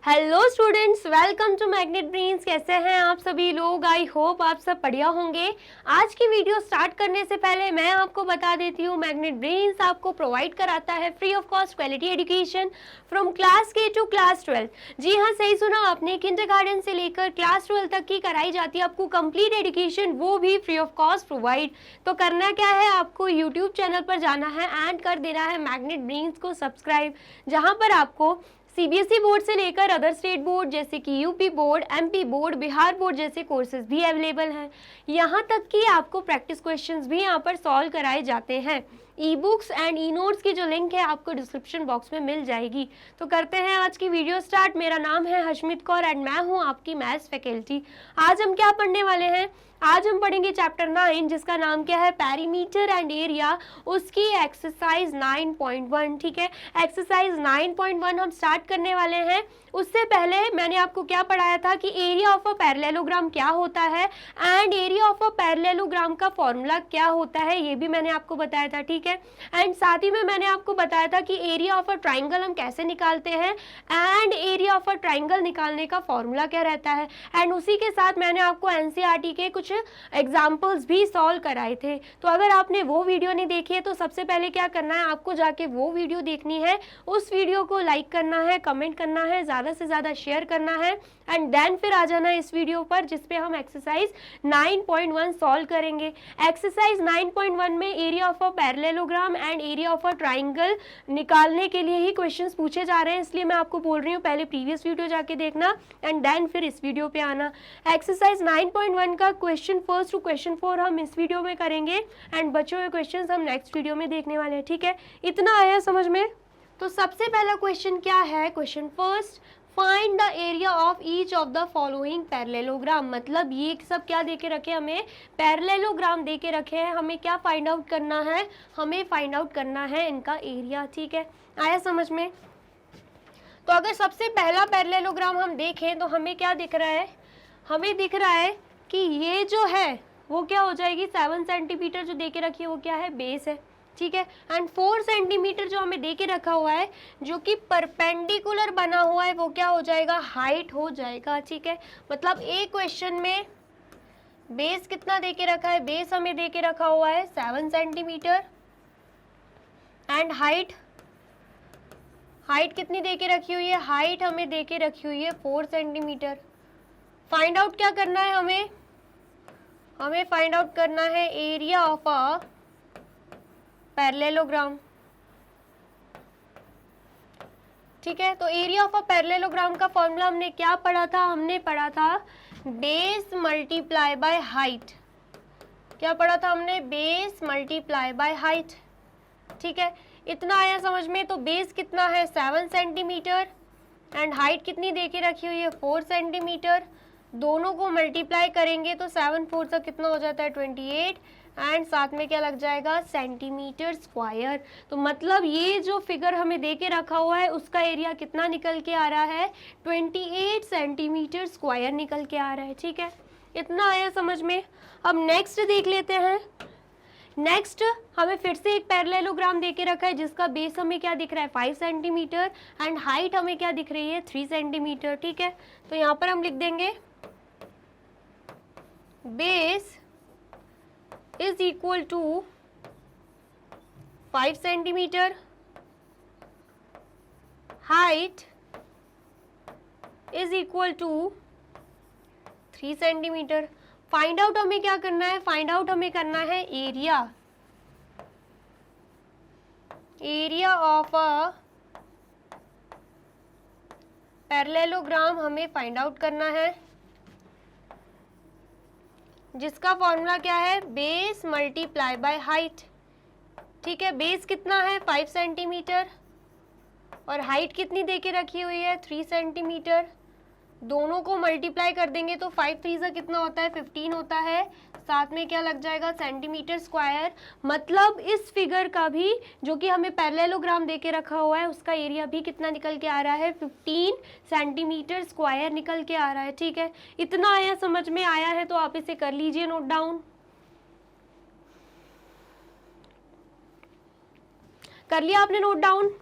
Hello students, welcome to Magnet Brains. कैसे हैं आप सभी लोग? आई होप आप सब बढ़िया होंगे। आज की वीडियो स्टार्ट करने से पहले मैं आपको बता देती हूँ, मैग्नेट ब्रेन्स आपको प्रोवाइड कराता है free of cost quality education from class के टू क्लास 12। जी हाँ, सही सुना आपने, किंडरगार्टन से लेकर क्लास 12 तक की कराई जाती है आपको कंप्लीट एजुकेशन, वो भी फ्री ऑफ कॉस्ट प्रोवाइड। तो करना क्या है, आपको यूट्यूब चैनल पर जाना है एंड कर देना है मैग्नेट ब्रेन्स को सब्सक्राइब, जहाँ पर आपको सीबीएसई बोर्ड से लेकर अदर स्टेट बोर्ड जैसे कि UP board, MP board, Bihar board जैसे कोर्सेज भी अवेलेबल हैं। यहाँ तक कि आपको प्रैक्टिस क्वेश्चंस भी यहाँ पर सॉल्व कराए जाते हैं। E books and e notes की जो लिंक है आपको डिस्क्रिप्शन बॉक्स में मिल जाएगी। तो करते हैं आज की वीडियो स्टार्ट। मेरा नाम है हशमित कौर एंड मैं हूँ आपकी मैथ्स फैकल्टी। आज हम क्या पढ़ने वाले हैं? आज हम पढ़ेंगे चैप्टर 9 जिसका नाम क्या है, पेरीमीटर एंड एरिया, उसकी एक्सरसाइज 9.1। ठीक है, एक्सरसाइज 9.1 हम स्टार्ट करने वाले हैं। उससे पहले मैंने आपको क्या पढ़ाया था कि एरिया ऑफ अ पैरेललोग्राम क्या होता है and area of a parallelogram का फॉर्मूला क्या होता है, ये भी मैंने आपको बताया था। ठीक है, एंड साथ ही में मैंने आपको बताया था कि एरिया ऑफ अ ट्राइंगल हम कैसे निकालते हैं and area of a triangle निकालने का फॉर्मूला क्या रहता है। एंड उसी के साथ मैंने आपको एनसीईआरटी के कुछ एग्जाम्पल्स भी सॉल्व कराए थे। तो अगर आपने वो वीडियो नहीं देखी है तो सबसे पहले क्या करना है, आपको जाके वो वीडियो देखनी है, उस वीडियो को लाइक करना है, कमेंट करना है, ज़्यादा से ज़्यादा शेयर करना है एंड देन फिर आ जाना इस वीडियो पर जिसपे हम एक्सरसाइज 9.1 सॉल्व करेंगे। एक्सरसाइज 9.1 में area of a parallelogram and area of a triangle निकालने के लिए ही क्वेश्चंस पूछे जा रहे हैं, इसलिए मैं आपको बोल रही हूँ पहले प्रीवियस वीडियो जाके देखना एंड देन फिर इस वीडियो पे आना। एक्सरसाइज 9.1 का क्वेश्चन 1 टू क्वेश्चन 4 हम इस वीडियो में करेंगे एंड बचे हुए क्वेश्चंस हम नेक्स्ट वीडियो में देखने वाले हैं। ठीक है, इतना आया समझ में? तो सबसे पहला क्वेश्चन क्या है, question first, find the area of each of the following parallelogram. मतलब ये सब क्या दे के रखे, हमें पैरेललोग्राम दे के रखे हैं, हमें क्या फाइंड आउट करना है, हमें फाइंड आउट करना है इनका एरिया। ठीक है, आया समझ में? तो अगर सबसे पहला पैरेललोग्राम हम देखें तो हमें क्या दिख रहा है, हमें दिख रहा है कि ये जो है वो क्या हो जाएगी, 7 सेंटीमीटर जो दे के रखी है वो क्या है, बेस है। ठीक है, एंड 4 सेंटीमीटर जो हमें दे के रखा हुआ है जो कि परपेंडिकुलर बना हुआ है वो क्या हो जाएगा, हाइट हो जाएगा। ठीक है, मतलब एक क्वेश्चन में बेस कितना दे के रखा है, बेस हमें दे के रखा हुआ है 7 सेंटीमीटर एंड हाइट कितनी दे के रखी हुई है, हाइट हमें दे के रखी हुई है 4 सेंटीमीटर। फाइंड आउट क्या करना है हमें फाइंड आउट करना है एरिया ऑफ अ पैरेललोग्राम। ठीक है, तो एरिया ऑफ अ पैरेललोग्राम का फॉर्मूला हमने क्या पढ़ा था, हमने पढ़ा था बेस मल्टीप्लाई बाय हाइट। क्या पढ़ा था हमने, बेस मल्टीप्लाई बाय हाइट। ठीक है, इतना आया समझ में? तो बेस कितना है 7 सेंटीमीटर एंड हाइट कितनी दे के रखी हुई है 4 सेंटीमीटर, दोनों को मल्टीप्लाई करेंगे तो 7 4 से कितना हो जाता है 28 एंड साथ में क्या लग जाएगा, सेंटीमीटर स्क्वायर। तो मतलब ये जो फिगर हमें दे के रखा हुआ है उसका एरिया कितना निकल के आ रहा है, 28 सेंटीमीटर स्क्वायर निकल के आ रहा है। ठीक है, इतना आया समझ में? अब नेक्स्ट देख लेते हैं। नेक्स्ट हमें फिर से एक पैरेललोग्राम दे के रखा है जिसका बेस हमें क्या दिख रहा है 5 सेंटीमीटर एंड हाइट हमें क्या दिख रही है 3 सेंटीमीटर। ठीक है, तो यहाँ पर हम लिख देंगे base is equal to 5 centimetre, height is equal to 3 centimetre. Find out हमें क्या करना है, फाइंड आउट हमें करना है एरिया ऑफ अ पैरेललोग्राम हमें फाइंड आउट करना है, जिसका फॉर्मूला क्या है, बेस मल्टीप्लाई बाय हाइट। ठीक है, बेस कितना है 5 सेंटीमीटर और हाइट कितनी दे के रखी हुई है 3 सेंटीमीटर, दोनों को मल्टीप्लाई कर देंगे तो 5 3 से कितना होता है 15 होता है, साथ में क्या लग जाएगा सेंटीमीटर स्क्वायर। मतलब इस फिगर का भी जो कि हमें पैरेललोग्राम दे के रखा हुआ है उसका एरिया भी कितना निकल के आ रहा है, 15 सेंटीमीटर स्क्वायर निकल के आ रहा है। ठीक है, इतना आया समझ में? आया है तो आप इसे कर लीजिए नोट डाउन। कर लिया आपने नोट डाउन?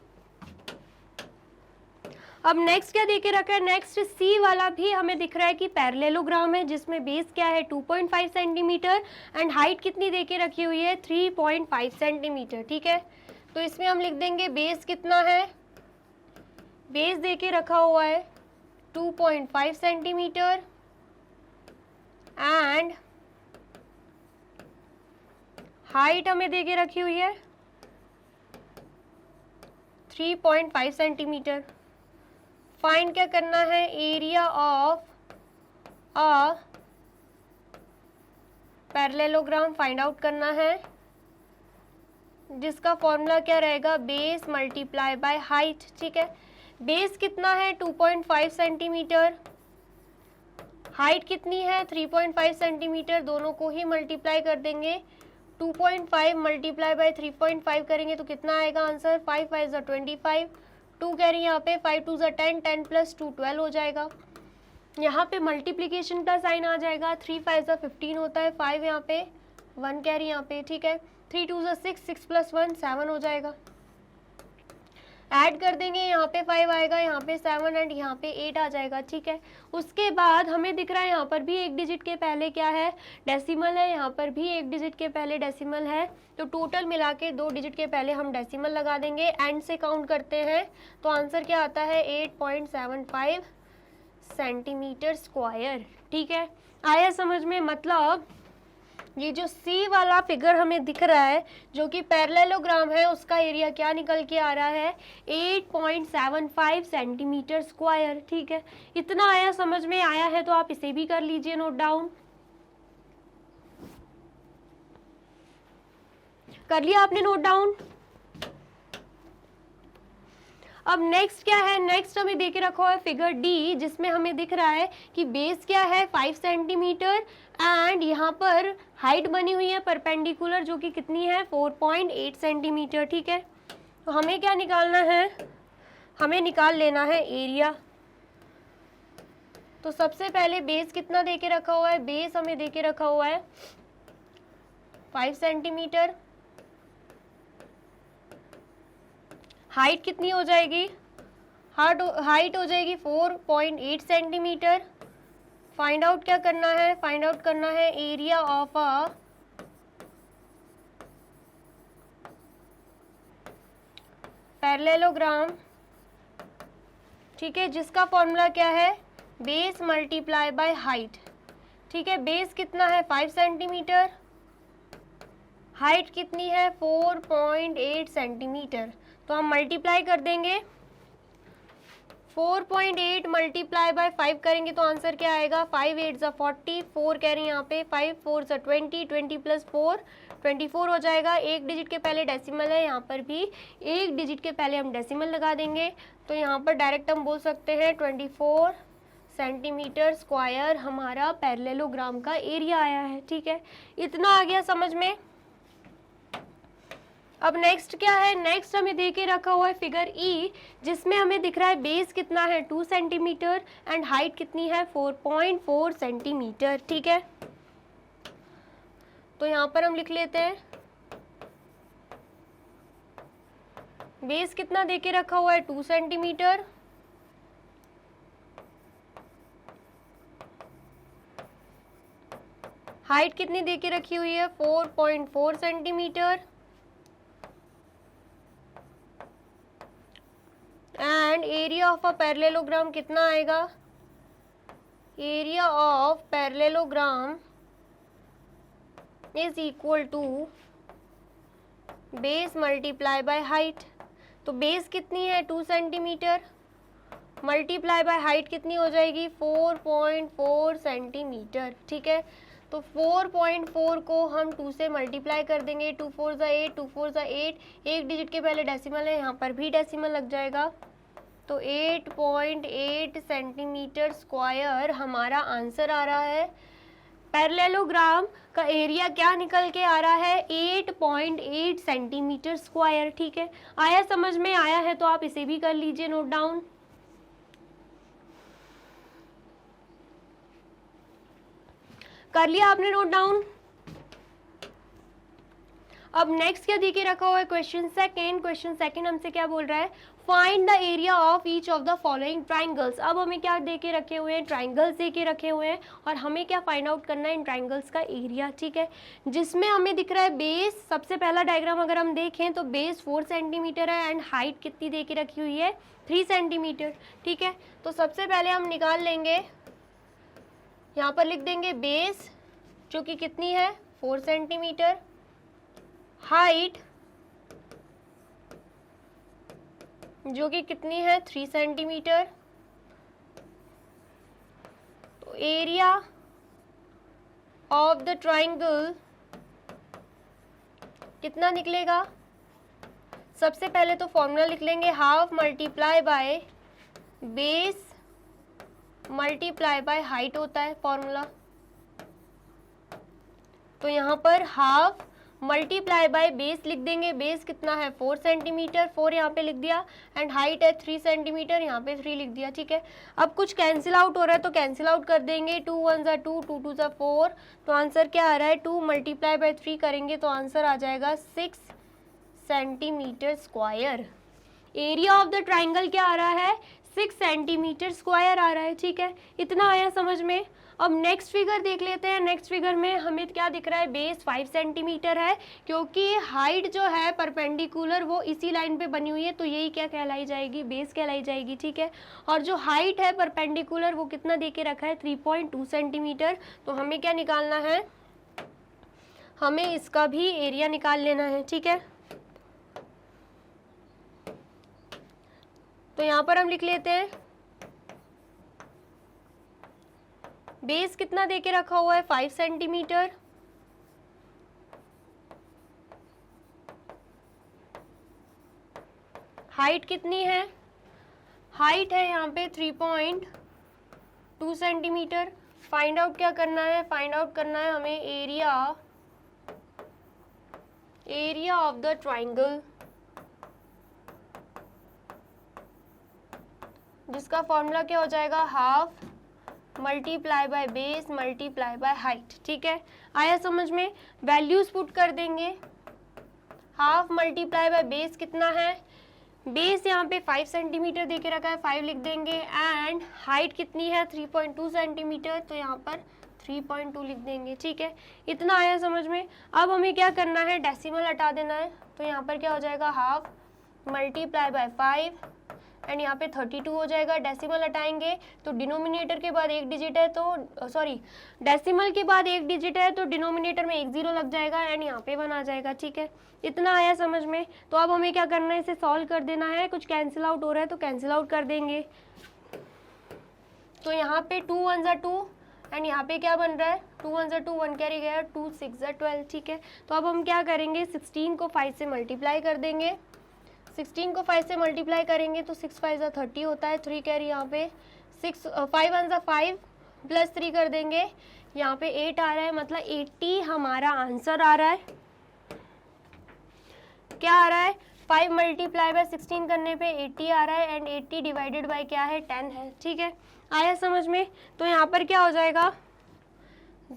अब नेक्स्ट क्या देके रखा है, नेक्स्ट सी वाला भी हमें दिख रहा है कि पैरेललोग्राम है जिसमें बेस क्या है 2.5 सेंटीमीटर एंड हाइट कितनी देके रखी हुई है 3.5 सेंटीमीटर। ठीक है, तो इसमें हम लिख देंगे बेस कितना है, बेस देके रखा हुआ है 2.5 सेंटीमीटर एंड हाइट हमें देके रखी हुई है 3.5 सेंटीमीटर। फाइंड क्या करना है, area of a parallelogram find out करना है, जिसका फॉर्मूला क्या रहेगा, बेस मल्टीप्लाई बाय हाइट। ठीक है, बेस कितना है 2.5 सेंटीमीटर, हाइट कितनी है 3.5 सेंटीमीटर, दोनों को ही मल्टीप्लाई कर देंगे। 2.5 मल्टीप्लाई बाय 3.5 करेंगे तो कितना आएगा आंसर, 5 5 ज़ा 25, 2 कह रही है यहाँ पे, 5 2 ज़ा 10, 10 प्लस 2 12 हो जाएगा। यहाँ पे मल्टीप्लिकेशन का साइन आ जाएगा, 3 5 ज़ा 15 होता है, 5 यहाँ पे, 1 कह रही है यहाँ पे। ठीक है, 3 2 ज़ा 6, 6 प्लस 1 7 हो जाएगा। ऐड कर देंगे, यहाँ पे 5 आएगा, यहाँ पे 7 एंड यहाँ पे 8 आ जाएगा। ठीक है, उसके बाद हमें दिख रहा है यहाँ पर भी एक डिजिट के पहले क्या है, डेसिमल है, यहाँ पर भी एक डिजिट के पहले डेसिमल है, तो टोटल मिला के 2 डिजिट के पहले हम डेसिमल लगा देंगे। एंड से काउंट करते हैं तो आंसर क्या आता है 8.75 सेंटीमीटर स्क्वायर। ठीक है, आया समझ में, मतलब ये जो सी वाला फिगर हमें दिख रहा है जो कि पैरेललोग्राम है उसका एरिया क्या निकल के आ रहा है 8.75 सेंटीमीटर स्क्वायर। ठीक है, इतना आया समझ में, आया है तो आप इसे भी कर लीजिए नोट डाउन। कर लिया आपने नोट डाउन। अब नेक्स्ट क्या है, नेक्स्ट हमें देके रखा हुआ है फिगर डी, जिसमें हमें दिख रहा है कि बेस क्या है 5 सेंटीमीटर एंड यहाँ पर हाइट बनी हुई है परपेंडिकुलर जो कि कितनी है 4.8 सेंटीमीटर। ठीक है, तो हमें क्या निकालना है, हमें निकाल लेना है एरिया। तो सबसे पहले बेस कितना देके रखा हुआ है, बेस हमें देके रखा हुआ है 5 सेंटीमीटर, हाइट कितनी हो जाएगी, हाइट हो जाएगी 4.8 सेंटीमीटर। फाइंड आउट क्या करना है, फाइंड आउट करना है एरिया ऑफ अ पैरेललोग्राम। ठीक है, जिसका फॉर्मूला क्या है, बेस मल्टीप्लाई बाय हाइट। ठीक है, बेस कितना है 5 सेंटीमीटर, हाइट कितनी है 4.8 सेंटीमीटर, तो हम मल्टीप्लाई कर देंगे। 4.8 मल्टीप्लाई बाय 5 करेंगे तो आंसर क्या आएगा, 5 8 ज़ा 40, 4 कह रही है यहाँ पे, 5 4 ज़ा 20, 20 प्लस 4 24 हो जाएगा। एक डिजिट के पहले डेसिमल है, यहाँ पर भी एक डिजिट के पहले हम डेसिमल लगा देंगे, तो यहाँ पर डायरेक्ट हम बोल सकते हैं 24 सेंटीमीटर स्क्वायर हमारा पैरेललोग्राम का एरिया आया है। ठीक है, इतना आ गया समझ में। अब नेक्स्ट क्या है, नेक्स्ट हमें दे के रखा हुआ है फिगर ई, जिसमें हमें दिख रहा है बेस कितना है 2 सेंटीमीटर एंड हाइट कितनी है 4.4 सेंटीमीटर। ठीक है, तो यहाँ पर हम लिख लेते हैं बेस कितना दे के रखा हुआ है 2 सेंटीमीटर, हाइट कितनी दे के रखी हुई है 4.4 centimetre and area of a parallelogram कितना आएगा, area of parallelogram is equal to base multiply by height. तो बेस कितनी है 2 सेंटीमीटर, मल्टीप्लाई बाय हाइट कितनी हो जाएगी 4.4 सेंटीमीटर। ठीक है, तो 4.4 को हम 2 से मल्टीप्लाई कर देंगे, 2 4 ज़ा 8, 2 4 ज़ा 8, एक डिजिट के पहले डेसिमल है, यहाँ पर भी डेसिमल लग जाएगा, तो 8.8 सेंटीमीटर स्क्वायर हमारा आंसर आ रहा है। पैरेललोग्राम का एरिया क्या निकल के आ रहा है 8.8 सेंटीमीटर स्क्वायर। ठीक है, आया समझ में, आया है तो आप इसे भी कर लीजिए नोट डाउन। कर लिया आपने नोट डाउन। अब नेक्स्ट क्या देके रखा हुआ है क्वेश्चन सेकंड, क्वेश्चन सेकंड हमसे क्या बोल रहा है find the area of each of the following triangles. अब हमें क्या दे के रखे हुए हैं, ट्राइंगल्स दे के रखे हुए हैं और हमें क्या फाइंड आउट करना है, इन ट्राइंगल्स का एरिया। ठीक है, जिसमें हमें दिख रहा है बेस, सबसे पहला डायग्राम अगर हम देखें तो बेस 4 सेंटीमीटर है एंड हाइट कितनी दे के रखी हुई है, 3 सेंटीमीटर। ठीक है, तो सबसे पहले हम निकाल लेंगे, यहाँ पर लिख देंगे बेस जो कि कितनी है 4 सेंटीमीटर, हाइट जो कि कितनी है 3 सेंटीमीटर। तो एरिया ऑफ द ट्राइंगल कितना निकलेगा, सबसे पहले तो फॉर्मूला लिख लेंगे, half multiply by base multiply by height होता है फॉर्मूला। तो यहाँ पर हाफ मल्टीप्लाई बाय बेस लिख देंगे, बेस कितना है 4 सेंटीमीटर, 4 यहाँ पे लिख दिया एंड हाइट है 3 सेंटीमीटर, यहाँ पे 3 लिख दिया। ठीक है, अब कुछ कैंसिल आउट हो रहा है तो कैंसिल आउट कर देंगे, 2 1 ज़ा 2, 2 2 ज़ा 4, तो आंसर क्या आ रहा है 2 मल्टीप्लाई बाय 3 करेंगे तो आंसर आ जाएगा 6 centimetre square. Area of the triangle क्या आ रहा है, 6 सेंटीमीटर स्क्वायर आ रहा है। ठीक है, इतना आया समझ में। अब नेक्स्ट फिगर देख लेते हैं। नेक्स्ट फिगर में हमें क्या दिख रहा है, बेस 5 सेंटीमीटर है, क्योंकि हाइट जो है परपेंडिकुलर वो इसी लाइन पे बनी हुई है, तो यही क्या कहलाई जाएगी, बेस कहलाई जाएगी। ठीक है, और जो हाइट है परपेंडिकुलर वो कितना दे के रखा है 3.2 सेंटीमीटर। तो हमें क्या निकालना है, हमें इसका भी एरिया निकाल लेना है। ठीक है, तो यहाँ पर हम लिख लेते हैं बेस कितना देके रखा हुआ है 5 सेंटीमीटर, हाइट कितनी है, हाइट है यहाँ पे 3.2 सेंटीमीटर। फाइंड आउट क्या करना है, फाइंड आउट करना है हमें एरिया ऑफ द ट्राइंगल, जिसका फॉर्मूला क्या हो जाएगा, half multiply by base multiply by height. ठीक है, आया समझ में। वैल्यूज पुट कर देंगे, हाफ मल्टीप्लाई बाय बेस कितना है, बेस यहाँ पे 5 सेंटीमीटर देके रखा है, 5 लिख देंगे एंड हाइट कितनी है 3.2 सेंटीमीटर, तो यहाँ पर 3.2 लिख देंगे। ठीक है, इतना आया समझ में। अब हमें क्या करना है, डेसिमल हटा देना है, तो यहाँ पर क्या हो जाएगा, हाफ मल्टीप्लाई बाय 5 एंड यहाँ पे 32 हो जाएगा। डेसिमल हटाएंगे तो डिनोमिनेटर के बाद एक डिजिट है, तो सॉरी डेसिमल के बाद एक डिजिट है तो डिनोमिनेटर में एक 0 लग जाएगा एंड यहाँ पे 1 आ जाएगा। ठीक है, इतना आया समझ में। तो अब हमें क्या करना है, इसे सॉल्व कर देना है। कुछ कैंसिल आउट हो रहा है तो कैंसिल आउट कर देंगे। तो यहाँ पे 2 1 ज़ा 2 एंड यहाँ पे क्या बन रहा है, 2 1 ज़ा 2, 1 कैरी गया, 2 6 ज़ा 12। ठीक है, तो अब हम क्या करेंगे, 16 को 5 से मल्टीप्लाई कर देंगे। 16 को 5 से मल्टीप्लाई करेंगे तो 6 5 ज़ा 30 होता है, 3 कैरी यहाँ पे, 5 1 ज़ा 5 प्लस 3 कर देंगे, यहाँ पे 8 आ रहा है, मतलब 80 हमारा आंसर आ रहा है। क्या आ रहा है, 5 मल्टीप्लाई बाय 16 करने पे 80 आ रहा है एंड 80 डिवाइडेड बाय क्या है 10 है। ठीक है, आया समझ में। तो यहाँ पर क्या हो जाएगा,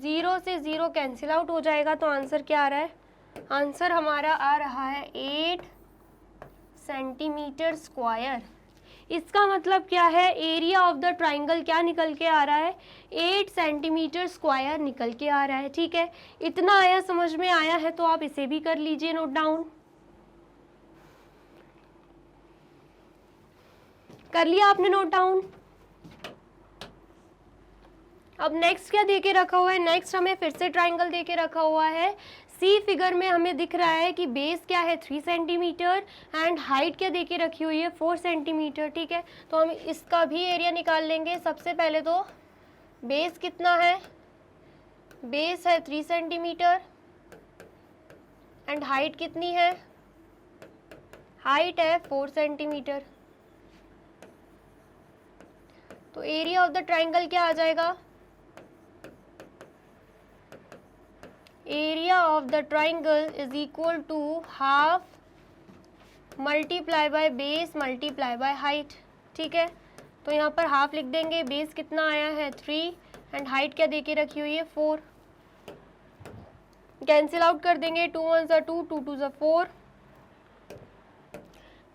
0 से 0 कैंसिल आउट हो जाएगा, तो आंसर क्या आ रहा है, आंसर हमारा आ रहा है 8 सेंटीमीटर स्क्वायर। इसका मतलब क्या है, एरिया ऑफ द ट्राइंगल क्या निकल के आ रहा है, 8 सेंटीमीटर स्क्वायर निकल के आ रहा है। ठीक है, इतना आया समझ में। आया है तो आप इसे भी कर लीजिए नोट डाउन। कर लिया आपने नोट डाउन। अब नेक्स्ट क्या देके रखा हुआ है, नेक्स्ट हमें फिर से ट्राइंगल देके रखा हुआ है। सी फिगर में हमें दिख रहा है कि बेस क्या है 3 सेंटीमीटर एंड हाइट क्या देके रखी हुई है 4 सेंटीमीटर। ठीक है, तो हम इसका भी एरिया निकाल लेंगे। सबसे पहले तो बेस कितना है, बेस है 3 सेंटीमीटर एंड हाइट कितनी है, हाइट है 4 सेंटीमीटर। तो एरिया ऑफ द ट्राइंगल क्या आ जाएगा, area of the triangle is equal to half multiply by base multiply by height. ठीक है, तो यहाँ पर हाफ लिख देंगे, बेस कितना आया है 3 एंड हाइट क्या देके रखी हुई है 4। कैंसिल आउट कर देंगे, 2 1 ज़ा 2, 2 2 ज़ा 4,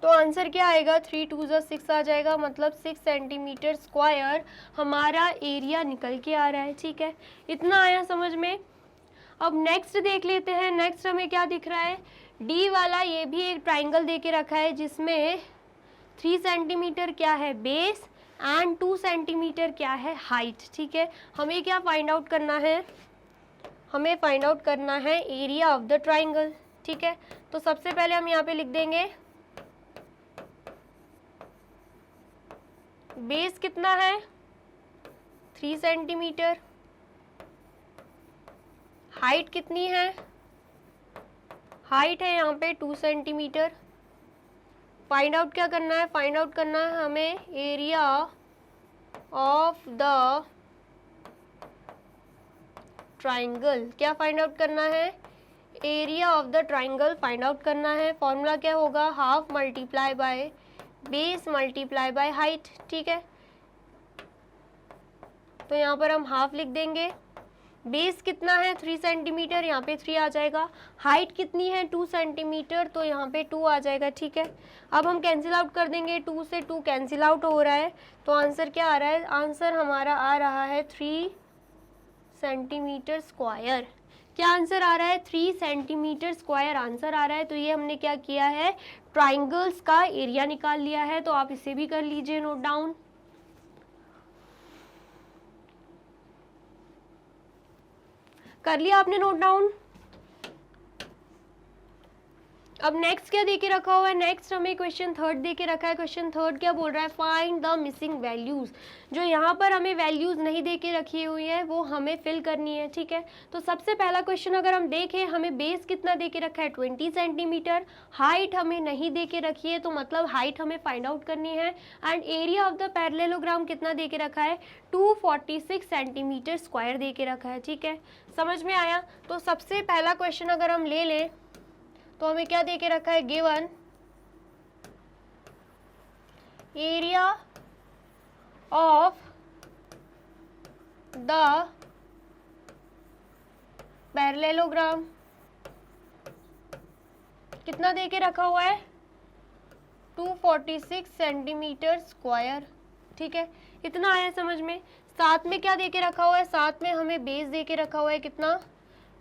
तो आंसर क्या आएगा, 3 2 6 आ जाएगा, मतलब 6 सेंटीमीटर स्क्वायर हमारा एरिया निकल के आ रहा है। ठीक है, इतना आया समझ में। अब नेक्स्ट देख लेते हैं। नेक्स्ट हमें क्या दिख रहा है, डी वाला ये भी एक ट्राइंगल दे के रखा है जिसमें 3 सेंटीमीटर क्या है बेस एंड 2 सेंटीमीटर क्या है हाइट। ठीक है, हमें क्या फाइंड आउट करना है, हमें फाइंड आउट करना है एरिया ऑफ द ट्राइंगल। ठीक है, तो सबसे पहले हम यहाँ पे लिख देंगे बेस कितना है 3 सेंटीमीटर, हाइट कितनी है, हाइट है यहाँ पे 2 सेंटीमीटर। फाइंड आउट क्या करना है, फाइंड आउट करना है हमें एरिया ऑफ द ट्राइंगल। क्या फाइंड आउट करना है, area of the triangle find out करना है। फॉर्मूला क्या होगा, half multiply by base multiply by height. ठीक है, तो यहाँ पर हम हाफ लिख देंगे। बेस कितना है 3 सेंटीमीटर, यहाँ पे 3 आ जाएगा। हाइट कितनी है 2 सेंटीमीटर, तो यहाँ पे 2 आ जाएगा। ठीक है, अब हम कैंसिल आउट कर देंगे, 2 से 2 कैंसिल आउट हो रहा है, तो आंसर क्या आ रहा है, आंसर हमारा आ रहा है 3 सेंटीमीटर स्क्वायर। क्या आंसर आ रहा है, 3 सेंटीमीटर स्क्वायर आंसर आ रहा है। तो ये हमने क्या किया है, ट्राइंगल्स का एरिया निकाल लिया है। तो आप इसे भी कर लीजिए नोट डाउन। कर लिया आपने नोट डाउन। अब नेक्स्ट क्या देके रखा हुआ है, नेक्स्ट हमें क्वेश्चन थर्ड देके रखा है। क्वेश्चन थर्ड क्या बोल रहा है, फाइंड द मिसिंग वैल्यूज। जो यहाँ पर हमें वैल्यूज नहीं देके रखी हुई है वो हमें फिल करनी है। ठीक है, तो सबसे पहला क्वेश्चन अगर हम देखें, हमें बेस कितना देके रखा है 20 सेंटीमीटर, हाइट हमें नहीं देके रखी है, तो मतलब हाइट हमें फाइंड आउट करनी है। And area of the parallelogram कितना देके रखा है, 246 सेंटीमीटर स्क्वायर देके रखा है। ठीक है, समझ में आया। तो सबसे पहला क्वेश्चन अगर हम ले लें तो हमें क्या देके रखा है, given area of the parallelogram कितना देके रखा हुआ है, 246 सेंटीमीटर स्क्वायर। ठीक है, इतना आया समझ में। साथ में क्या देके रखा हुआ है, साथ में हमें बेस देके रखा हुआ है, कितना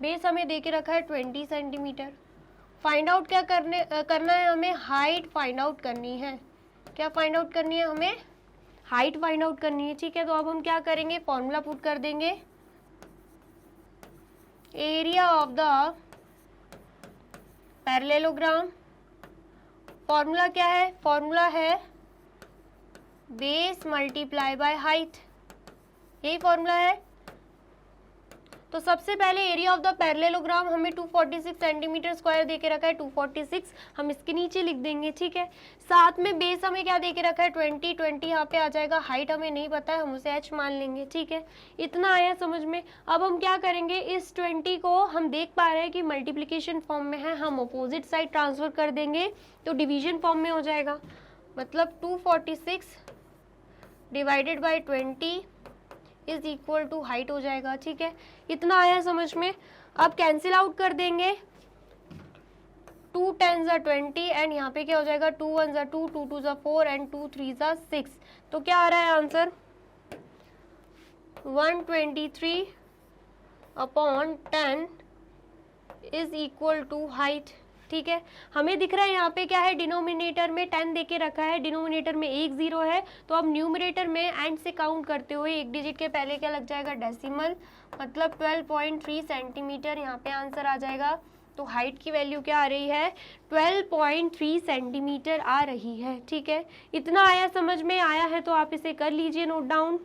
बेस हमें देके रखा है 20 सेंटीमीटर। फाइंड आउट क्या करना है हमें, हाइट फाइंड आउट करनी है। क्या फाइंड आउट करनी है हमें, हाइट फाइंड आउट करनी है। ठीक है, तो अब हम क्या करेंगे, फॉर्मूला पुट कर देंगे, area of the parallelogram. Formula क्या है, फॉर्मूला है बेस मल्टीप्लाई बाय हाइट, यही फॉर्मूला है। तो सबसे पहले एरिया ऑफ द पैरेललोग्राम हमें 246 सेंटीमीटर स्क्वायर देके रखा है, 246 हम इसके नीचे लिख देंगे। ठीक है, साथ में बेस हमें क्या देके रखा है 20 यहाँ पे आ जाएगा। हाइट हमें नहीं पता है, हम उसे h मान लेंगे। ठीक है, इतना आया समझ में। अब हम क्या करेंगे, इस 20 को हम देख पा रहे हैं कि मल्टीप्लीकेशन फॉर्म में है, हम अपोजिट साइड ट्रांसफर कर देंगे तो डिवीजन फॉर्म में हो जाएगा। मतलब 246 divided by 20 is equal to height हो जाएगा। ठीक है, इतना आया समझ में। अब कैंसिल आउट कर देंगे, 2 10 ज़ा 20 एंड यहाँ पे क्या हो जाएगा, 2 1 ज़ा 2, 2 2 ज़ा 4 एंड 2 3 ज़ा 6। तो क्या आ रहा है answer, 123 upon 10 is equal to height. ठीक है, हमें दिख रहा है यहाँ पे क्या है, डिनोमिनेटर में 10 देके रखा है, डिनोमिनेटर में 1 0 है, तो अब न्यूमरेटर में एंड से काउंट करते हुए एक डिजिट के पहले क्या लग जाएगा, डेसिमल, मतलब 12.3 सेंटीमीटर यहाँ पे आंसर आ जाएगा। तो हाइट की वैल्यू क्या आ रही है, 12.3 सेंटीमीटर आ रही है। ठीक है, इतना आया समझ में। आया है तो आप इसे कर लीजिए नोट डाउन।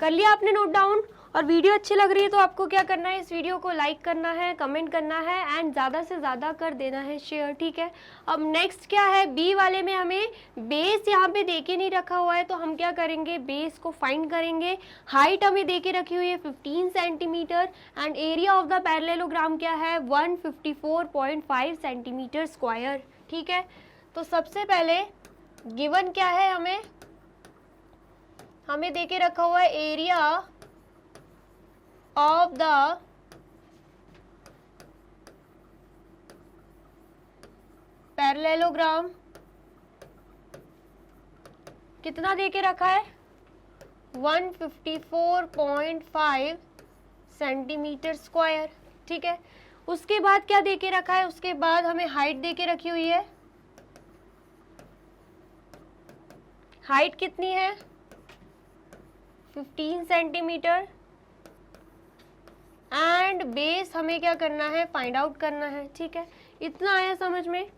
कर लिया आपने नोट डाउन। और वीडियो अच्छी लग रही है तो आपको क्या करना है, इस वीडियो को लाइक करना है, कमेंट करना है एंड ज़्यादा से ज़्यादा कर देना है शेयर। ठीक है, अब नेक्स्ट क्या है, बी वाले में हमें बेस यहाँ पे देके नहीं रखा हुआ है, तो हम क्या करेंगे, बेस को फाइंड करेंगे। हाइट हमें देके रखी हुई है 15 centimetre and area of the parallelogram क्या है, 154.5 सेंटीमीटर स्क्वायर। ठीक है, तो सबसे पहले गिवन क्या है, हमें देके रखा हुआ है एरिया ऑफ द पैरेललोग्राम कितना दे के रखा है, 154.5 सेंटीमीटर स्क्वायर। ठीक है, उसके बाद क्या दे के रखा है, उसके बाद हमें हाइट दे के रखी हुई है। हाइट कितनी है, 15 सेंटीमीटर। एंड बेस हमें क्या करना है, फाइंड आउट करना है। ठीक है, इतना आया समझ में।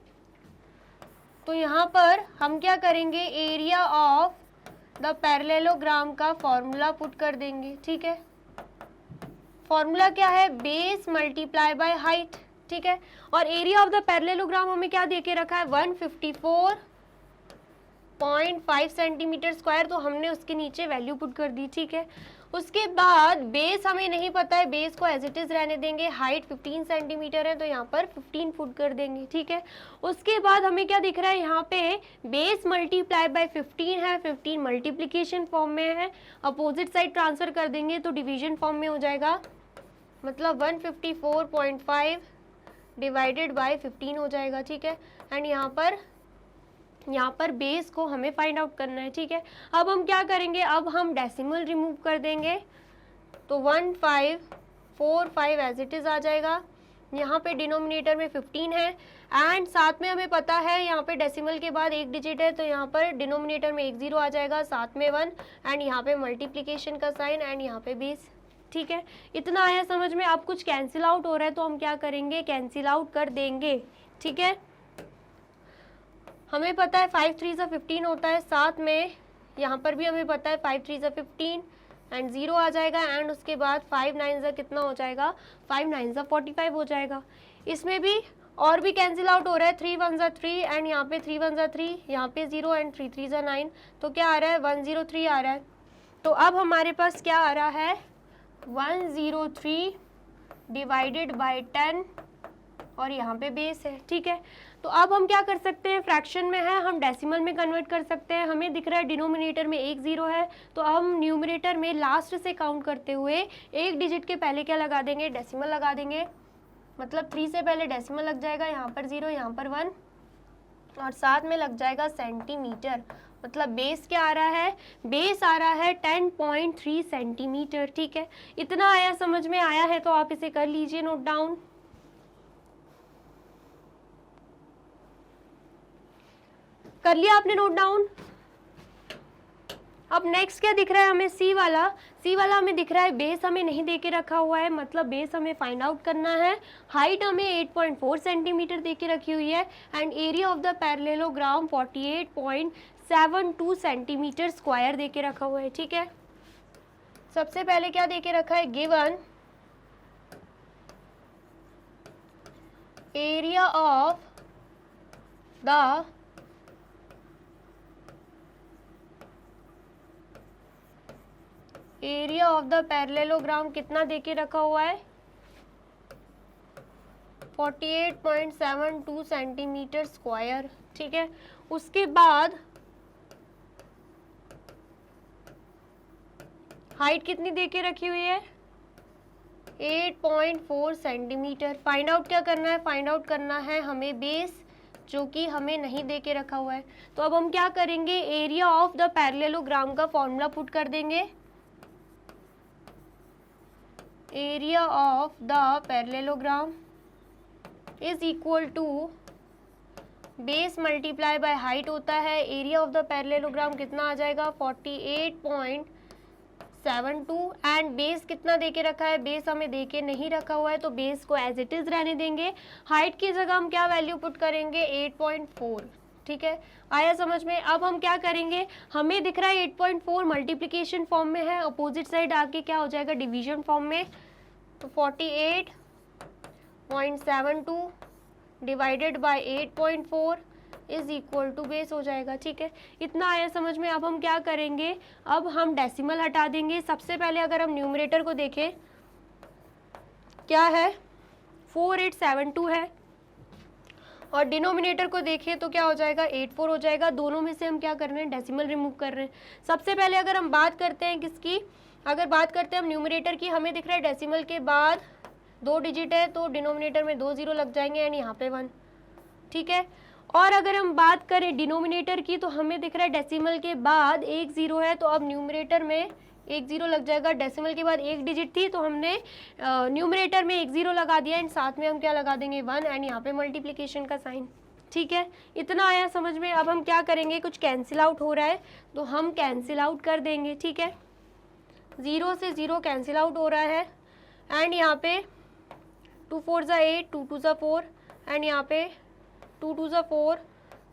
तो यहाँ पर हम क्या करेंगे, एरिया ऑफ द पैरेललोग्राम का फॉर्मूला पुट कर देंगे। ठीक है, फॉर्मूला क्या है, बेस मल्टीप्लाई बाय हाइट। ठीक है, और एरिया ऑफ द पैरेललोग्राम हमें क्या दे के रखा है, 154.5 सेंटीमीटर स्क्वायर, तो हमने उसके नीचे वैल्यू पुट कर दी। ठीक है, उसके बाद बेस हमें नहीं पता है, बेस को एज इट इज रहने देंगे। हाइट 15 सेंटीमीटर है तो यहाँ पर 15 फुट कर देंगे। ठीक है, उसके बाद हमें क्या दिख रहा है, यहाँ पे बेस मल्टीप्लाई बाय 15 है, 15 मल्टीप्लीकेशन फॉर्म में है, अपोजिट साइड ट्रांसफर कर देंगे तो डिवीजन फॉर्म में हो जाएगा, मतलब 154.5 डिवाइडेड बाय 15 हो जाएगा। ठीक है, एंड यहाँ पर बेस को हमें फाइंड आउट करना है। ठीक है, अब हम क्या करेंगे, अब हम डेसिमल रिमूव कर देंगे तो 1545 एज इट इज आ जाएगा। यहाँ पे डिनोमिनेटर में 15 है एंड साथ में हमें पता है यहाँ पे डेसिमल के बाद एक डिजिट है तो यहाँ पर डिनोमिनेटर में एक 0 आ जाएगा, साथ में 1 एंड यहाँ पे मल्टीप्लीकेशन का साइन एंड यहाँ पे बेस। ठीक है, इतना आया समझ में। अब कुछ कैंसिल आउट हो रहा है तो हम क्या करेंगे, कैंसिल आउट कर देंगे। ठीक है, हमें पता है 5 3 सा 15 होता है, साथ में यहाँ पर भी हमें पता है 5 3 सा 15 एंड 0 आ जाएगा एंड उसके बाद 5 9 सा कितना हो जाएगा, 5 9 सा 45 हो जाएगा। इसमें भी और भी कैंसिल आउट हो रहा है, 3 1 सा 3 एंड यहाँ पे 3 1 सा 3, यहाँ पे 0 एंड 3 3 सा 9, तो क्या आ रहा है, 103 आ रहा है। तो अब हमारे पास क्या आ रहा है, 103 डिवाइडेड बाय 10 और यहाँ पे बेस है। ठीक है, तो अब हम क्या कर सकते हैं, फ्रैक्शन में है, हम डेसिमल में कन्वर्ट कर सकते हैं। हमें दिख रहा है डिनोमिनेटर में एक 0 है तो हम न्यूमरेटर में लास्ट से काउंट करते हुए एक डिजिट के पहले क्या लगा देंगे, डेसिमल लगा देंगे, मतलब 3 से पहले डेसिमल लग जाएगा, यहाँ पर 0 यहाँ पर 1 और साथ में लग जाएगा सेंटीमीटर, मतलब बेस क्या आ रहा है, बेस आ रहा है 10.3 सेंटीमीटर। ठीक है, इतना आया समझ में आया है तो आप इसे कर लीजिए नोट डाउन। कर लिया आपने नोट डाउन। अब नेक्स्ट क्या दिख रहा है हमें, सी वाला हमें दिख रहा है, बेस हमें नहीं दे के रखा हुआ है, मतलब बेस हमें फाइंड आउट करना है। हाइट हमें 8.4 सेंटीमीटर दे के रखी हुई है and area of the parallelogram 48.72 centimetre square दे के रखा हुआ है। ठीक है, सबसे पहले क्या दे के रखा है, given area of the area of the parallelogram कितना दे के रखा हुआ है, 48.72 सेंटीमीटर स्क्वायर। ठीक है, उसके बाद हाइट कितनी दे के रखी हुई है, 8.4 सेंटीमीटर। फाइंड आउट क्या करना है, फाइंड आउट करना है हमें बेस, जो कि हमें नहीं दे के रखा हुआ है। तो अब हम क्या करेंगे, एरिया ऑफ द पैरेललोग्राम का फॉर्मूला पुट कर देंगे, area of the parallelogram is equal to base multiply by height होता है। एरिया ऑफ द पैरेललोग्राम कितना आ जाएगा, 48.72 एंड बेस कितना दे के रखा है, बेस हमें दे के नहीं रखा हुआ है तो बेस को एज इट इज रहने देंगे। हाइट की जगह हम क्या वैल्यू पुट करेंगे, 8.4। ठीक है, आया समझ में। अब हम क्या करेंगे, हमें दिख रहा है 8.4 मल्टीप्लिकेशन फॉर्म में है, अपोजिट साइड आके क्या हो जाएगा, डिवीजन फॉर्म में, तो 48.72 divided by 8.4 is equal to base हो जाएगा। ठीक है, इतना आया समझ में। अब हम क्या करेंगे, अब हम डेसिमल हटा देंगे। सबसे पहले अगर हम न्यूमरेटर को देखें क्या है, 4872 है और डिनोमिनेटर को देखें तो क्या हो जाएगा, 84 हो जाएगा। दोनों में से हम क्या कर रहे हैं, डेसिमल रिमूव कर रहे हैं। सबसे पहले अगर हम बात करते हैं किसकी, अगर बात करते हैं हम न्यूमरेटर की, हमें दिख रहा है डेसिमल के बाद 2 डिजिट है तो डिनोमिनेटर में 2 0 लग जाएंगे एंड यहाँ पे 1। ठीक है, और अगर हम बात करें डिनोमिनेटर की तो हमें दिख रहा है डेसिमल के बाद एक ज़ीरो है, तो अब न्यूमरेटर में एक ज़ीरो लग जाएगा। डेसिमल के बाद एक डिजिट थी तो हमने न्यूमरेटर में एक ज़ीरो लगा दिया, एंड साथ में हम क्या लगा देंगे 1, एंड यहाँ पे मल्टीप्लिकेशन का साइन। ठीक है, इतना आया समझ में। अब हम क्या करेंगे, कुछ कैंसिल आउट हो रहा है तो हम कैंसिल आउट कर देंगे। ठीक है, 0 से 0 कैंसिल आउट हो रहा है, एंड यहाँ पे 2 4 ज़ा 8, 2 2 ज़ा 4, एंड यहाँ पे 2 2 ज़ा 4,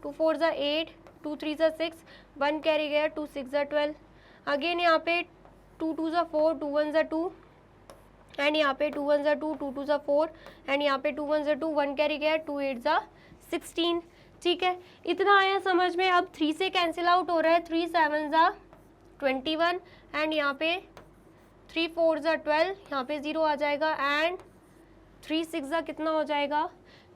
2 4 ज़ा 8, 2 3 ज़ा 6, 1 कैरी गया, 2 6 ज़ा 12। अगेन यहाँ पे 2 2 ज़ा 4, 2 1 ज़ा 2, एंड यहाँ पे 2 1 ज़ा 2, 2 2 ज़ा 4, एंड यहाँ पे 2 1 ज़ा 2, 1 कैरी गया, 2 8 ज़ा 16। ठीक है, इतना आया समझ में। अब 3 से कैंसिल आउट हो रहा है, 3 7 ज़ा 21, एंड यहाँ पे 3 4 ज़ा 12, यहाँ पे 0 आ जाएगा, एंड 3 6 ज़ा कितना हो जाएगा,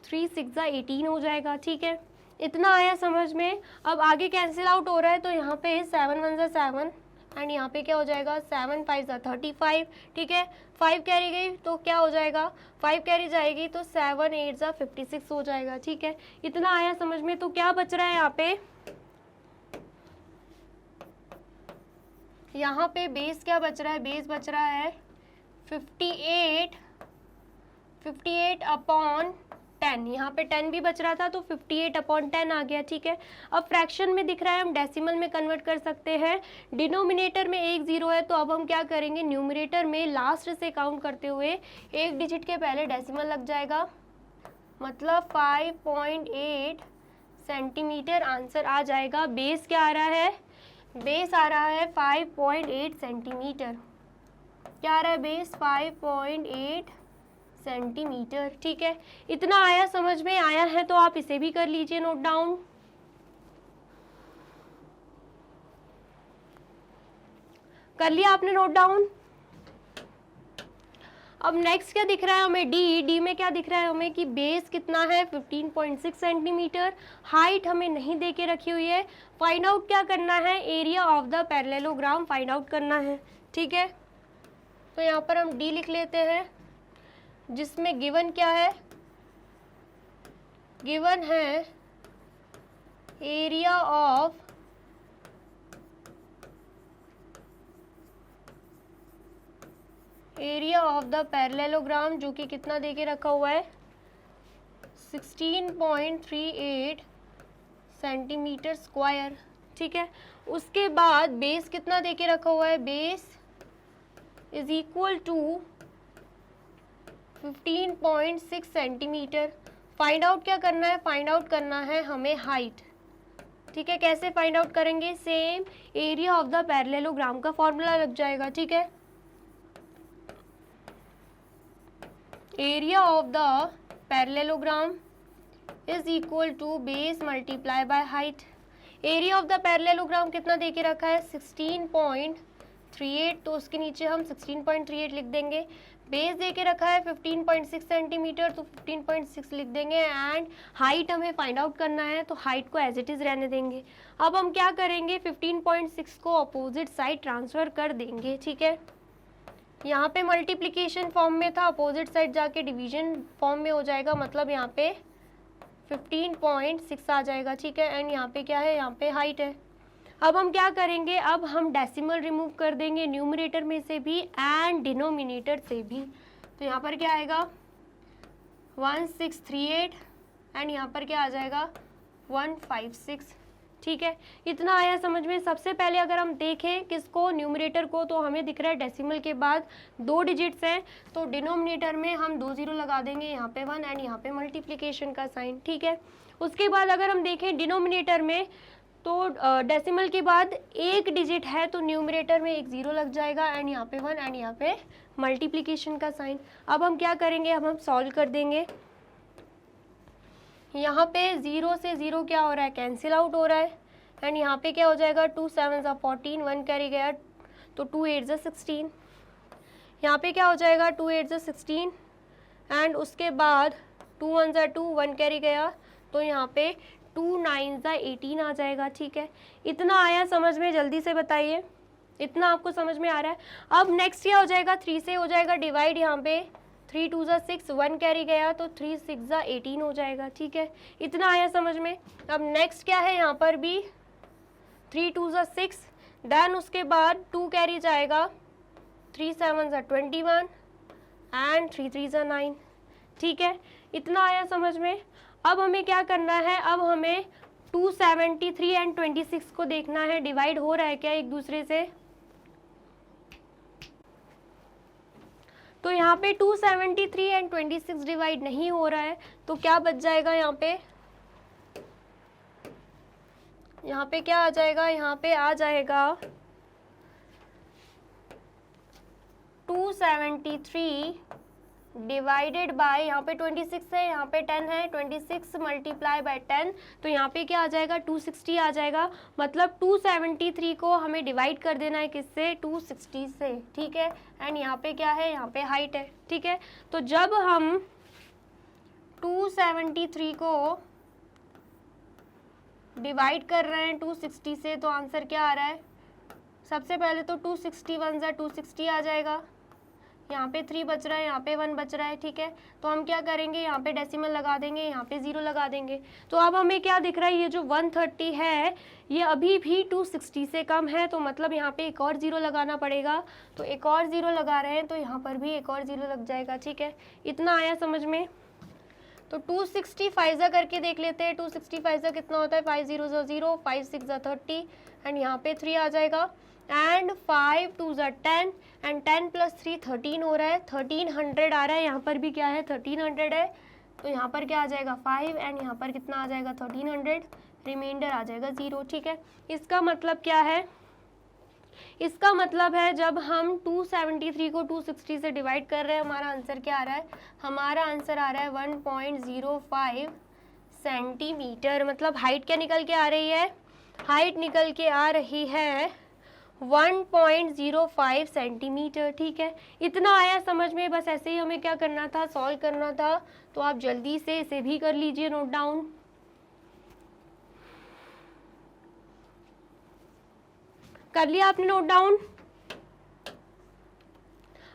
3 6 ज़ा 18 हो जाएगा। ठीक है, इतना आया समझ में। अब आगे कैंसिल आउट हो रहा है तो यहाँ पे 7 1 ज़ा 7, एंड यहाँ पे क्या हो जाएगा, 7 5 ज़ा 35। ठीक है, 5 कैरी गई तो क्या हो जाएगा, 5 कैरी जाएगी तो 7 8 ज़ा 56 हो जाएगा। ठीक है, इतना आया समझ में। तो क्या बच रहा है यहाँ पे बेस क्या बच रहा है, बेस बच रहा है 58 अपॉन 10। यहाँ पे 10 भी बच रहा था तो 58 अपॉन 10 आ गया। ठीक है, अब फ्रैक्शन में दिख रहा है, हम डेसिमल में कन्वर्ट कर सकते हैं। डिनोमिनेटर में एक ज़ीरो है तो अब हम क्या करेंगे, न्यूमरेटर में लास्ट से काउंट करते हुए एक डिजिट के पहले डेसिमल लग जाएगा, मतलब 5.8 सेंटीमीटर आंसर आ जाएगा। बेस क्या आ रहा है, बेस आ रहा है 5.8 सेंटीमीटर। क्या आ रहा है बेस, 5.8 सेंटीमीटर। ठीक है, इतना आया समझ में। आया है तो आप इसे भी कर लीजिए नोट डाउन। कर लिया आपने नोट डाउन। अब नेक्स्ट क्या दिख रहा है हमें, डी में क्या दिख रहा है हमें कि बेस कितना है 15.6 सेंटीमीटर। हाइट हमें नहीं दे के रखी हुई है। फाइंड आउट क्या करना है, area of the parallelogram find out करना है। ठीक है, तो यहाँ पर हम डी लिख लेते हैं, जिसमें गिवन क्या है, गिवन है एरिया ऑफ द पैरेललोग्राम, जो कि कितना देके रखा हुआ है 16.38 सेंटीमीटर स्क्वायर। ठीक है, उसके बाद बेस कितना देके रखा हुआ है, base is equal to 15.6 centimetre. Find out क्या करना है, फाइंड आउट करना है हमें हाइट। ठीक है, कैसे फाइंड आउट करेंगे, same area of the parallelogram का फॉर्मूला लग जाएगा। ठीक है, area of the parallelogram is equal to base multiply by height. Area of the parallelogram कितना देके रखा है 16.38, तो उसके नीचे हम 16.38 लिख देंगे। बेस देके रखा है 15.6 सेंटीमीटर, तो 15.6 लिख देंगे, एंड हाइट हमें फाइंड आउट करना है तो हाइट को एज इट इज़ रहने देंगे। अब हम क्या करेंगे, 15.6 को अपोजिट साइड ट्रांसफ़र कर देंगे। ठीक है, यहाँ पे मल्टीप्लिकेशन फॉर्म में था, अपोजिट साइड जाके डिवीजन फॉर्म में हो जाएगा, मतलब यहाँ पे 15.6 आ जाएगा। ठीक है, एंड यहाँ पे क्या है, यहाँ पे हाइट है। अब हम क्या करेंगे, अब हम डेसिमल रिमूव कर देंगे न्यूमरेटर में से भी एंड डिनोमिनेटर से भी। तो यहाँ पर क्या आएगा 1638, एंड यहाँ पर क्या आ जाएगा 156। ठीक है, इतना आया समझ में। सबसे पहले अगर हम देखें किसको, न्यूमरेटर को, तो हमें दिख रहा है डेसिमल के बाद 2 डिजिट्स हैं, तो डिनोमिनेटर में हम 2 0 लगा देंगे, यहाँ पे 1, एंड यहाँ पे मल्टीप्लिकेशन का साइन। ठीक है, उसके बाद अगर हम देखें डिनोमिनेटर में, तो डेसिमल के बाद एक डिजिट है तो न्यूमरेटर में एक 0 लग जाएगा, एंड यहाँ पे 1, एंड यहाँ पे मल्टीप्लिकेशन का साइन। अब हम क्या करेंगे, अब हम सॉल्व कर देंगे। यहाँ पे 0 से 0 क्या हो रहा है, कैंसिल आउट हो रहा है, एंड यहाँ पे क्या हो जाएगा 2 7 ज़ा 14, 1 कैरी गया तो 2 8 ज़ा 16। यहाँ पे क्या हो जाएगा 2 8 ज़ा 16, एंड उसके बाद 2 1 ज़ा 2, 1 कैरी गया तो यहाँ पे 2 9 ज़ा 18 आ जाएगा। ठीक है, इतना आया समझ में, जल्दी से बताइए, इतना आपको समझ में आ रहा है। अब नेक्स्ट क्या हो जाएगा, 3 से हो जाएगा डिवाइड, यहाँ पे 3 2 ज़ा 6, 1 कैरी गया तो 3 6 ज़ा 18 हो जाएगा। ठीक है, इतना आया समझ में। अब नेक्स्ट क्या है, यहाँ पर भी 3 2 ज़ा 6, देन उसके बाद 2 कैरी जाएगा, 3 7 ज़ा 21 एंड 3 3 ज़ा 9। ठीक है, इतना आया समझ में। अब हमें क्या करना है, अब हमें 273 एंड 26 को देखना है डिवाइड हो रहा है क्या एक दूसरे से। तो यहाँ पे 273 एंड 26 डिवाइड नहीं हो रहा है, तो क्या बच जाएगा यहाँ पे, क्या आ जाएगा, यहाँ पे आ जाएगा 273 डिवाइडेड बाय, यहाँ पे 26 है, यहाँ पे 10 है, 26 मल्टीप्लाई बाय 10, तो यहाँ पे क्या आ जाएगा 260 आ जाएगा। मतलब 273 को हमें डिवाइड कर देना है किससे, 260 से। ठीक है, एंड यहाँ पे क्या है, यहाँ पे हाइट है। ठीक है, तो जब हम 273 को डिवाइड कर रहे हैं 260 से, तो आंसर क्या आ रहा है, सबसे पहले तो 261 ज़ा 260 आ जाएगा, यहाँ पे 3 बच रहा है, यहाँ पे 1 बच रहा है। ठीक है, तो हम क्या करेंगे, यहाँ पे डेसिमल लगा देंगे, यहाँ पे 0 लगा देंगे। तो अब हमें क्या दिख रहा है, ये जो 130 है ये अभी भी 260 से कम है, तो मतलब यहाँ पे एक और 0 लगाना पड़ेगा। तो एक और 0 लगा रहे हैं, तो यहाँ पर भी एक और 0 लग जाएगा। ठीक है, इतना आया समझ में। तो 265 ज़ा करके देख लेते हैं, 265 ज़ा कितना होता है, 5 0 ज़ा 0, 5 6 ज़ा 30 एंड यहाँ पे 3 आ जाएगा, एंड 5 2 ज़ा 10 एंड 10 प्लस 3 13 हो रहा है, 1300 आ रहा है, यहाँ पर भी क्या है 1300 है, तो यहाँ पर क्या आ जाएगा 5 एंड यहाँ पर कितना आ जाएगा 1300, रिमाइंडर आ जाएगा 0। ठीक है, इसका मतलब क्या है, इसका मतलब है जब हम 273 को 260 से डिवाइड कर रहे हैं, हमारा आंसर क्या आ रहा है, हमारा आंसर आ रहा है 1.05 सेंटीमीटर। मतलब हाइट क्या निकल के आ रही है, हाइट निकल के आ रही है 1.05 सेंटीमीटर। ठीक है, इतना आया समझ में। बस ऐसे ही हमें क्या करना था, सॉल्व करना था। तो आप जल्दी से इसे भी कर लीजिए नोट डाउन। कर लिया आपने नोट डाउन।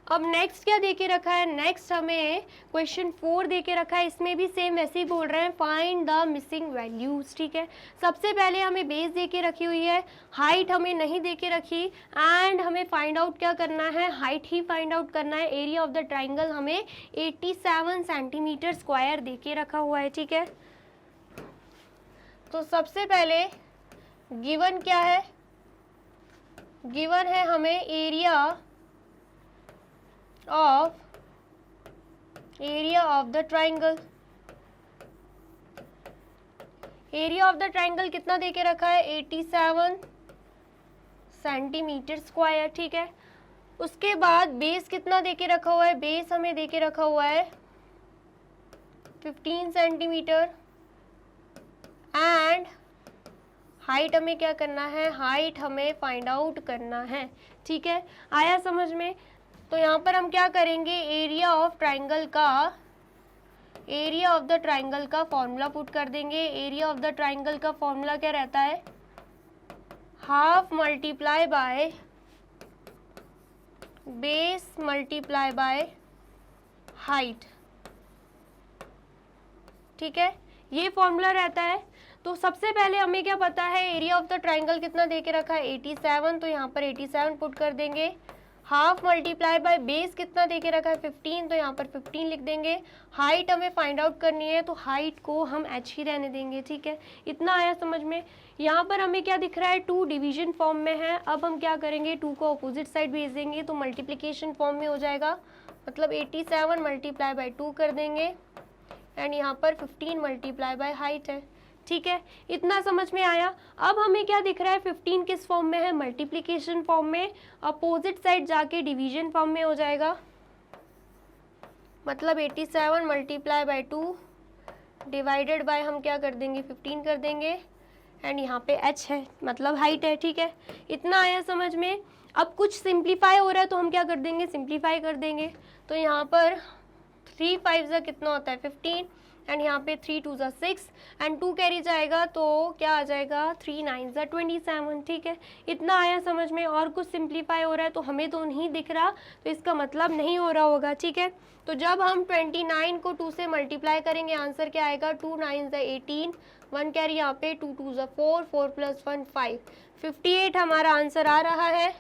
अब नेक्स्ट क्या देके रखा है, नेक्स्ट हमें क्वेश्चन 4 देके रखा है। इसमें भी सेम वैसे ही बोल रहे हैं, फाइंड द मिसिंग वैल्यूज। ठीक है, सबसे पहले हमें बेस देके रखी हुई है, हाइट हमें नहीं देके रखी, एंड हमें फाइंड आउट क्या करना है, हाइट ही फाइंड आउट करना है। एरिया ऑफ द ट्राइंगल हमें 87 सेंटीमीटर स्क्वायर देके रखा हुआ है। ठीक है, तो सबसे पहले गिवन क्या है, गिवन है हमें area of the triangle. Area of the triangle कितना देके रखा है, 87 सेंटीमीटर स्क्वायर। ठीक है, उसके बाद बेस कितना देके रखा हुआ है, बेस हमें देके रखा हुआ है 15 सेंटीमीटर, एंड हाइट हमें क्या करना है, हाइट हमें फाइंड आउट करना है। ठीक है, आया समझ में। तो यहाँ पर हम क्या करेंगे, एरिया ऑफ द ट्राइंगल का फॉर्मूला पुट कर देंगे। एरिया ऑफ द ट्राइंगल का फॉर्मूला क्या रहता है, half multiply by base multiply by height. ठीक है, ये फॉर्मूला रहता है। तो सबसे पहले हमें क्या पता है, एरिया ऑफ द ट्राइंगल कितना देके रखा है 87, तो यहाँ पर 87 पुट कर देंगे। हाफ मल्टीप्लाई बाय बेस कितना देके रखा है 15, तो यहाँ पर 15 लिख देंगे। हाइट हमें फाइंड आउट करनी है, तो हाइट को हम h ही रहने देंगे। ठीक है, इतना आया समझ में। यहाँ पर हमें क्या दिख रहा है, 2 डिवीजन फॉर्म में है। अब हम क्या करेंगे, 2 को अपोजिट साइड भेज देंगे, तो मल्टीप्लिकेशन फॉर्म में हो जाएगा। मतलब 87 मल्टीप्लाई बाय 2 कर देंगे, एंड यहाँ पर 15 मल्टीप्लाई बाय हाइट है। ठीक है, इतना समझ में आया। अब हमें क्या दिख रहा है, 15 किस फॉर्म में है, मल्टीप्लिकेशन फॉर्म में, अपोजिट साइड जाके डिवीजन फॉर्म में हो जाएगा। मतलब 87 मल्टीप्लाई बाय 2 डिवाइडेड बाय हम क्या कर देंगे, 15 कर देंगे, एंड यहाँ पे h है, मतलब हाइट है। ठीक है, इतना आया समझ में। अब कुछ सिंप्लीफाई हो रहा है, तो हम क्या कर देंगे, सिंप्लीफाई कर देंगे। तो यहाँ पर 3 5 कितना होता है 15, एंड यहाँ पे 3 2 ज़ा 6 एंड 2 कैरी जाएगा तो क्या आ जाएगा 3 9 ज़ा 27, ठीक है। इतना आया समझ में। और कुछ सिंप्लीफाई हो रहा है तो हमें तो नहीं दिख रहा, तो इसका मतलब नहीं हो रहा होगा, ठीक है। तो जब हम 29 को 2 से मल्टीप्लाई करेंगे आंसर क्या आएगा 2 9 ज़ा 18, 1 कैरी यहाँ पे 2 2 ज़ा 4, 4 + 1 5, 58 हमारा आंसर आ रहा है।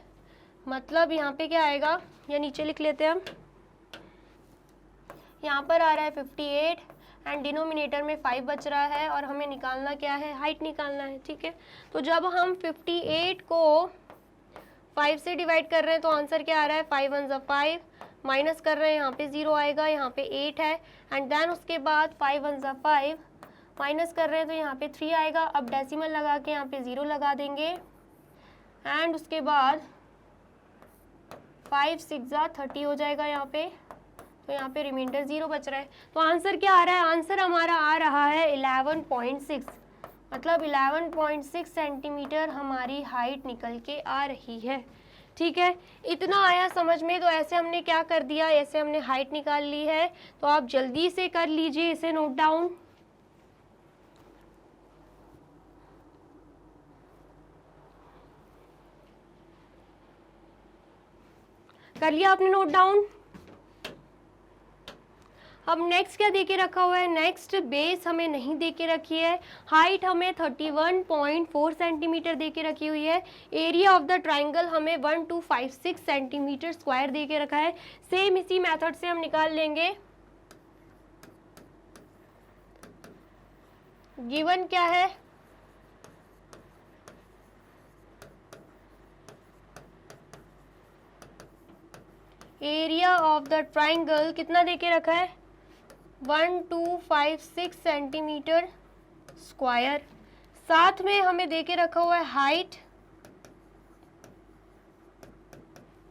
मतलब यहाँ पे क्या आएगा, या नीचे लिख लेते हैं हम, यहाँ पर आ रहा है 58 एंड डिनोमिनेटर में 5 बच रहा है और हमें निकालना क्या है, हाइट निकालना है, ठीक है। तो जब हम 58 को 5 से डिवाइड कर रहे हैं तो आंसर क्या आ रहा है 5 1 ज़ा 5, माइनस कर रहे हैं यहाँ पे 0 आएगा, यहाँ पे 8 है एंड देन उसके बाद 5 1 ज़ा 5, माइनस कर रहे हैं तो यहाँ पे 3 आएगा। अब डेसिमल लगा के यहाँ पे 0 लगा देंगे एंड उसके बाद 5 6 ज़ा 30 हो जाएगा यहाँ पे, तो यहाँ पे रिमाइंडर 0 बच रहा है। तो आंसर क्या आ रहा है, आंसर हमारा आ रहा है 11.6, मतलब 11.6 सेंटीमीटर हमारी हाइट निकल के आ रही है, ठीक है। इतना आया समझ में। तो ऐसे हमने क्या कर दिया, ऐसे हमने हाइट निकाल ली है। तो आप जल्दी से कर लीजिए इसे नोट डाउन। कर लिया आपने नोट डाउन। अब नेक्स्ट क्या देके रखा हुआ है, नेक्स्ट बेस हमें नहीं देके रखी है, हाइट हमें 31.4 सेंटीमीटर देके रखी हुई है, एरिया ऑफ द ट्राइंगल हमें 1256 सेंटीमीटर स्क्वायर देके रखा है। सेम इसी मेथड से हम निकाल लेंगे। गिवन क्या है, एरिया ऑफ द ट्राइंगल कितना देके रखा है 1256 सेंटीमीटर स्क्वायर। साथ में हमें देके रखा हुआ है हाइट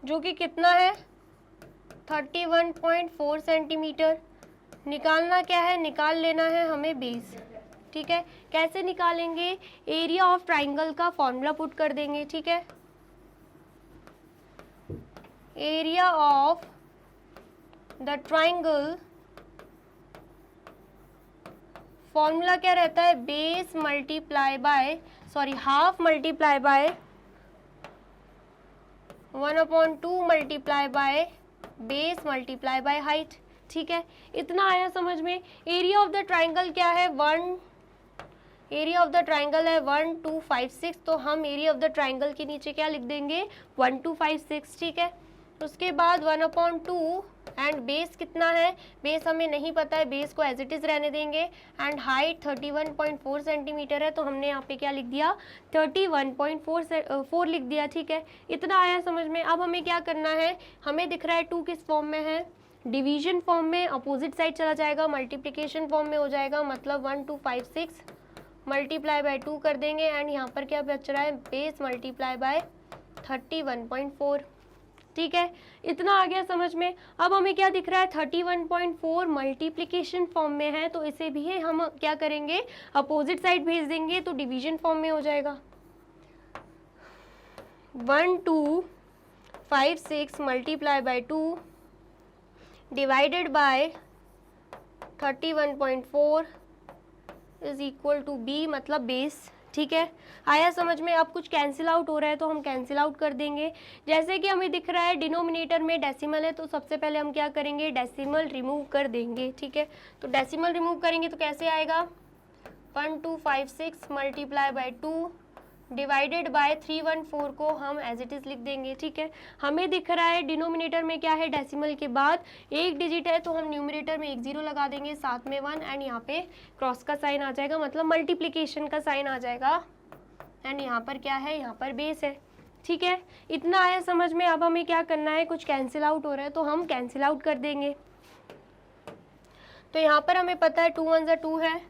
जो कि कितना है 31.4 सेंटीमीटर। निकालना क्या है, निकाल लेना है हमें बेस, ठीक है। कैसे निकालेंगे, एरिया ऑफ ट्राइंगल का फॉर्मूला पुट कर देंगे, ठीक है। Area of the triangle formula क्या रहता है, base multiply by half multiply bye 1/2 multiply by base multiply by height, ठीक है। इतना आया समझ में। एरिया ऑफ द ट्राइंगल क्या है, एरिया ऑफ द ट्राइंगल है 1256, तो हम एरिया ऑफ द ट्राइंगल के नीचे क्या लिख देंगे 1256, ठीक है। उसके बाद 1/2 एंड बेस कितना है, बेस हमें नहीं पता है, बेस को एज इट इज रहने देंगे एंड हाइट 31.4 सेंटीमीटर है, तो हमने यहाँ पे क्या लिख दिया 31.4 लिख दिया, ठीक है। इतना आया समझ में। अब हमें क्या करना है, हमें दिख रहा है 2 किस फॉर्म में है, डिवीजन फॉर्म में, अपोजिट साइड चला जाएगा, मल्टीप्लिकेशन फॉर्म में हो जाएगा, मतलब 1256 मल्टीप्लाई बाय 2 कर देंगे एंड यहाँ पर क्या बच रहा है बेस मल्टीप्लाई बाय 31.4, ठीक है। इतना आ गया समझ में। अब हमें क्या दिख रहा है 31.4 मल्टीप्लिकेशन फॉर्म में है, तो इसे भी है हम क्या करेंगे अपोजिट साइड भेज देंगे, तो डिवीजन फॉर्म में हो जाएगा 1256 multiply by 2 divided by 31.4 is equal to B, मतलब बेस, ठीक है। आया समझ में। अब कुछ कैंसिल आउट हो रहा है तो हम कैंसिल आउट कर देंगे। जैसे कि हमें दिख रहा है डिनोमिनेटर में डेसिमल है, तो सबसे पहले हम क्या करेंगे डेसिमल रिमूव कर देंगे, ठीक है। तो डेसिमल रिमूव करेंगे तो कैसे आएगा 1256 मल्टीप्लाई बाय 2 डिवाइडेड बाय 314 को हम एज इट इज लिख देंगे, ठीक है। हमें दिख रहा है डिनोमिनेटर में क्या है डेसिमल के बाद एक डिजिट है, तो हम न्यूमरेटर में 1 0 लगा देंगे, साथ में 1 एंड यहाँ पे क्रॉस का साइन आ जाएगा, मतलब मल्टीप्लिकेशन का साइन आ जाएगा एंड यहाँ पर क्या है, यहाँ पर बेस है, ठीक है। इतना आया समझ में। अब हमें क्या करना है, कुछ कैंसिल आउट हो रहा है तो हम कैंसिल आउट कर देंगे। तो यहाँ पर हमें पता है 2 1 ज़ा 2 है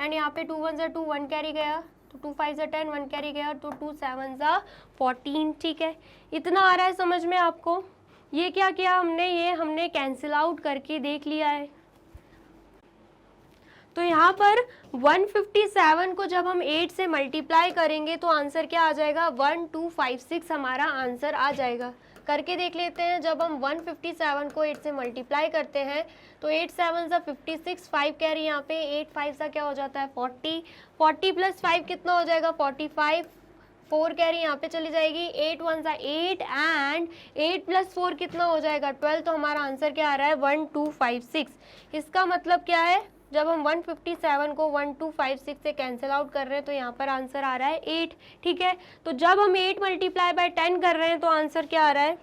एंड यहाँ पे 2 1 ज़ा 2 1 कैरी गया, तो 2 5 ज़ा 10 1 कैरी गया, तो 2 7 ज़ा 14, ठीक है। इतना आ रहा है समझ में आपको। ये क्या किया हमने, ये हमने कैंसिल आउट करके देख लिया है। तो यहाँ पर 157 को जब हम 8 से मल्टीप्लाई करेंगे तो आंसर क्या आ जाएगा 1256 हमारा आंसर आ जाएगा। करके देख लेते हैं। जब हम 157 को 8 से मल्टीप्लाई करते हैं तो 8 7 सा 56, 5 कैरी यहाँ पे, 8 5 सा क्या हो जाता है 40, 40 प्लस 5 कितना हो जाएगा 45, 4 कैरी यहाँ पे चली जाएगी, 8 1 सा 8 एंड 8 प्लस 4 कितना हो जाएगा 12। तो हमारा आंसर क्या आ रहा है 1256। इसका मतलब क्या है, जब हम 157 को 1256 से कैंसिल आउट कर रहे हैं तो यहाँ पर आंसर आ रहा है 8। ठीक है, तो जब हम 8 मल्टीप्लाई बाय 10 कर रहे हैं तो आंसर क्या आ रहा है,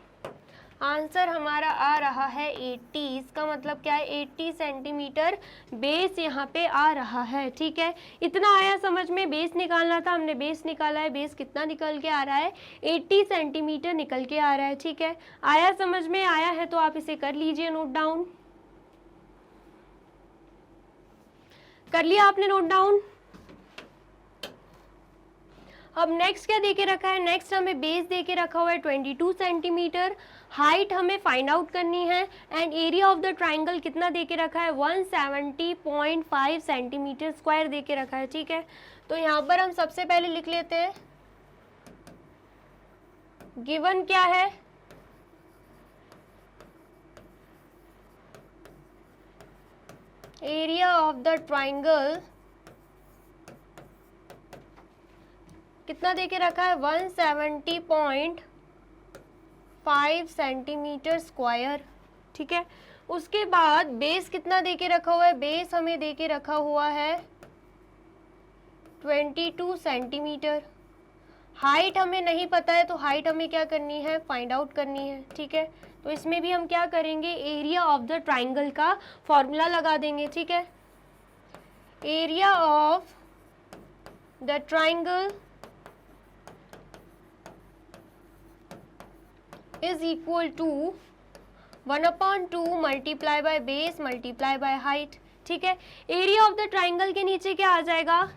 आंसर हमारा आ रहा है 80। इसका मतलब क्या है 80 सेंटीमीटर बेस यहाँ पे आ रहा है। ठीक है, इतना आया समझ में, बेस निकालना था, हमने बेस निकाला है। बेस कितना निकल के आ रहा है 80 सेंटीमीटर निकल के आ रहा है। ठीक है, आया समझ में, आया है तो आप इसे कर लीजिए नोट डाउन। कर लिया आपने नोट डाउन। अब नेक्स्ट क्या देके रखा है, नेक्स्ट हमें बेस देके रखा हुआ है 22 सेंटीमीटर, हाइट हमें फाइंड आउट करनी है and area of the triangle कितना देके रखा है 170.5 सेंटीमीटर स्क्वायर देके रखा है। ठीक है, तो यहाँ पर हम सबसे पहले लिख लेते हैं गिवन क्या है, एरिया ऑफ द ट्राइंगल कितना देके रखा है 170.5 सेंटीमीटर स्क्वायर। ठीक है, उसके बाद बेस कितना देके रखा हुआ है, बेस हमें देके रखा हुआ है 22 सेंटीमीटर। हाइट हमें नहीं पता है तो हाइट हमें क्या करनी है फाइंड आउट करनी है। ठीक है, तो इसमें भी हम क्या करेंगे, एरिया ऑफ द ट्राइंगल का फॉर्मूला लगा देंगे। ठीक है, area of the triangle is equal to 1/2 multiply by base multiply by height. ठीक है, एरिया ऑफ द ट्राइंगल के नीचे क्या आ जाएगा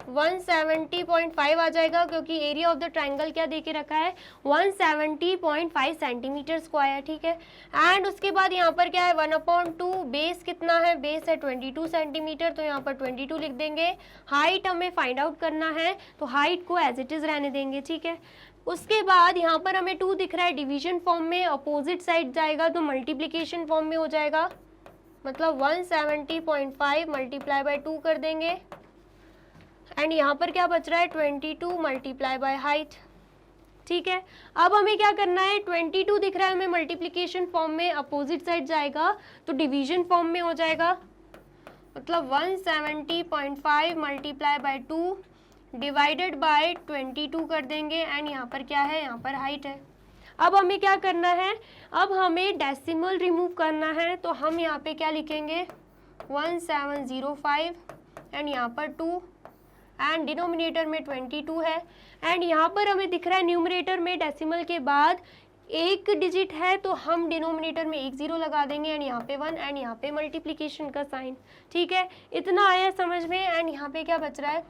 170.5 आ जाएगा, क्योंकि एरिया ऑफ द ट्राइंगल क्या देके रखा है 170.5 सेंटीमीटर स्क्वायर। ठीक है, एंड उसके बाद यहाँ पर क्या है 1/2, बेस कितना है, बेस है 22 सेंटीमीटर, तो यहाँ पर 22 लिख देंगे। हाइट हमें फाइंड आउट करना है तो हाइट को एज इट इज रहने देंगे। ठीक है, उसके बाद यहाँ पर हमें 2 दिख रहा है, डिवीजन फॉर्म में अपोजिट साइड जाएगा तो मल्टीप्लिकेशन फॉर्म में हो जाएगा, मतलब 170.5 मल्टीप्लाई बाय 2 कर देंगे एंड यहाँ पर क्या बच रहा है 22 मल्टीप्लाई बाय हाइट। ठीक है, अब हमें क्या करना है, 22 दिख रहा है हमें मल्टीप्लिकेशन फॉर्म में, अपोजिट साइड जाएगा तो डिवीजन फॉर्म में हो जाएगा, मतलब 170.5 मल्टीप्लाई बाय 2 डिवाइडेड बाय 22 कर देंगे एंड यहाँ पर क्या है, यहाँ पर हाइट है। अब हमें क्या करना है, अब हमें डेसिमल रिमूव करना है, तो हम यहाँ पे क्या लिखेंगे 1705 एंड यहाँ पर 2 एंड डिनोमिनेटर में 22 है एंड यहाँ पर हमें दिख रहा है न्यूमरेटर में डेसिमल के बाद एक डिजिट है तो हम डिनोमिनेटर में 1 0 लगा देंगे एंड यहाँ पे 1 एंड यहाँ पे मल्टीप्लिकेशन का साइन। ठीक है, इतना आया समझ में एंड यहाँ पे क्या बच रहा है,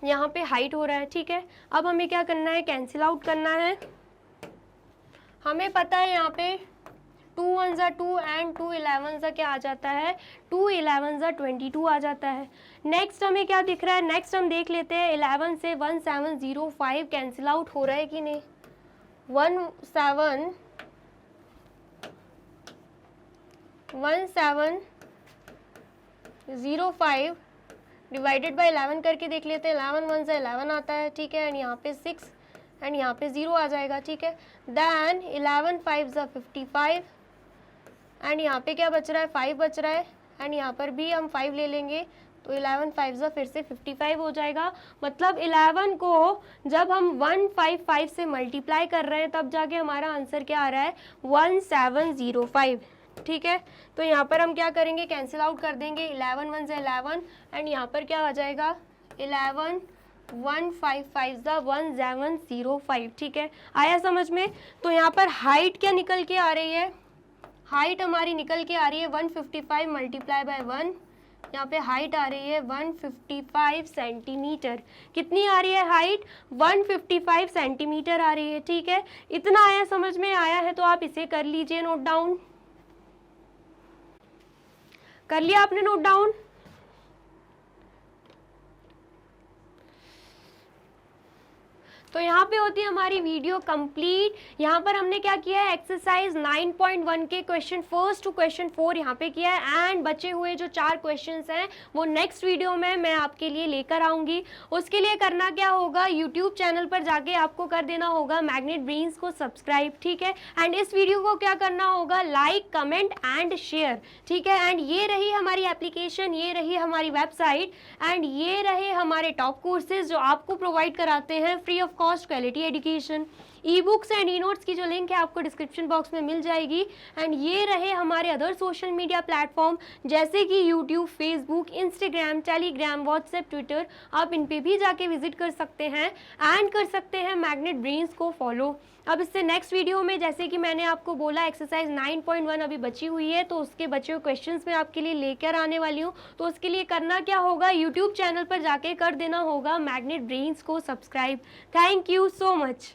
यहाँ पे हाइट हो रहा है। ठीक है, अब हमें क्या करना है, कैंसिल आउट करना है। हमें पता है यहाँ पे 2 1 ज़ा 2 एंड 2 11 ज़ा क्या आ जाता है 2 11 ज़ा 22 आ जाता है। नेक्स्ट हमें क्या दिख रहा है, नेक्स्ट हम देख लेते हैं 11 से 1705 कैंसिल आउट हो रहा है कि नहीं। 1705 डिवाइडेड बाय 11 करके देख लेते हैं, 11 1 से 11 आता है। ठीक है, एंड यहाँ पे 6 एंड यहाँ पे 0 आ जाएगा। ठीक है, देन 11 5 ज़ा 55 एंड यहाँ पे क्या बच रहा है 5 बच रहा है एंड यहाँ पर भी हम 5 ले लेंगे तो 11 5 ज़ा फिर से 55 हो जाएगा। मतलब 11 को जब हम 155 से मल्टीप्लाई कर रहे हैं तब जाके हमारा आंसर क्या आ रहा है 1705। ठीक है, तो यहाँ पर हम क्या करेंगे, कैंसिल आउट कर देंगे, 11 1 से 11 एंड यहाँ पर क्या आ जाएगा 11 155 ज़ा 1705। ठीक है, आया समझ में। तो यहाँ पर हाइट क्या निकल के आ रही है, हाइट हमारी निकल के आ रही है 155 मल्टीप्लाई बाय 1, यहाँ पे हाइट आ रही है 155 सेंटीमीटर। कितनी आ रही है हाइट 155 सेंटीमीटर आ रही है। ठीक है, इतना आया समझ में, आया है तो आप इसे कर लीजिए नोट डाउन। कर लिया आपने नोट डाउन। तो यहाँ पे होती है हमारी वीडियो कंप्लीट। यहाँ पर हमने क्या किया है, एक्सरसाइज 9.1 के क्वेश्चन फर्स्ट टू क्वेश्चन 4 यहाँ पे किया है, एंड बचे हुए जो 4 क्वेश्चंस हैं वो नेक्स्ट वीडियो में मैं आपके लिए लेकर आऊँगी। उसके लिए करना क्या होगा, यूट्यूब चैनल पर जाके आपको कर देना होगा मैग्नेट ब्रेन्स को सब्सक्राइब, ठीक है। एंड इस वीडियो को क्या करना होगा, लाइक कमेंट एंड शेयर, ठीक है। एंड ये रही हमारी एप्लीकेशन, ये रही हमारी वेबसाइट, एंड ये रहे हमारे टॉप कोर्सेज जो आपको प्रोवाइड कराते हैं free of cost quality education. E books and e notes की जो लिंक है आपको डिस्क्रिप्शन बॉक्स में मिल जाएगी। एंड ये रहे हमारे अदर सोशल मीडिया प्लेटफॉर्म जैसे कि YouTube, Facebook, Instagram, Telegram, WhatsApp, Twitter, आप इन पे भी जाके विजिट कर सकते हैं एंड कर सकते हैं मैग्नेट ब्रेन्स को फॉलो। अब इससे नेक्स्ट वीडियो में जैसे कि मैंने आपको बोला एक्सरसाइज 9.1 अभी बची हुई है, तो उसके बचे हुए क्वेश्चंस मैं आपके लिए लेकर आने वाली हूँ। तो उसके लिए करना क्या होगा, यूट्यूब चैनल पर जाके कर देना होगा मैग्नेट ब्रेन्स को subscribe. Thank you so much.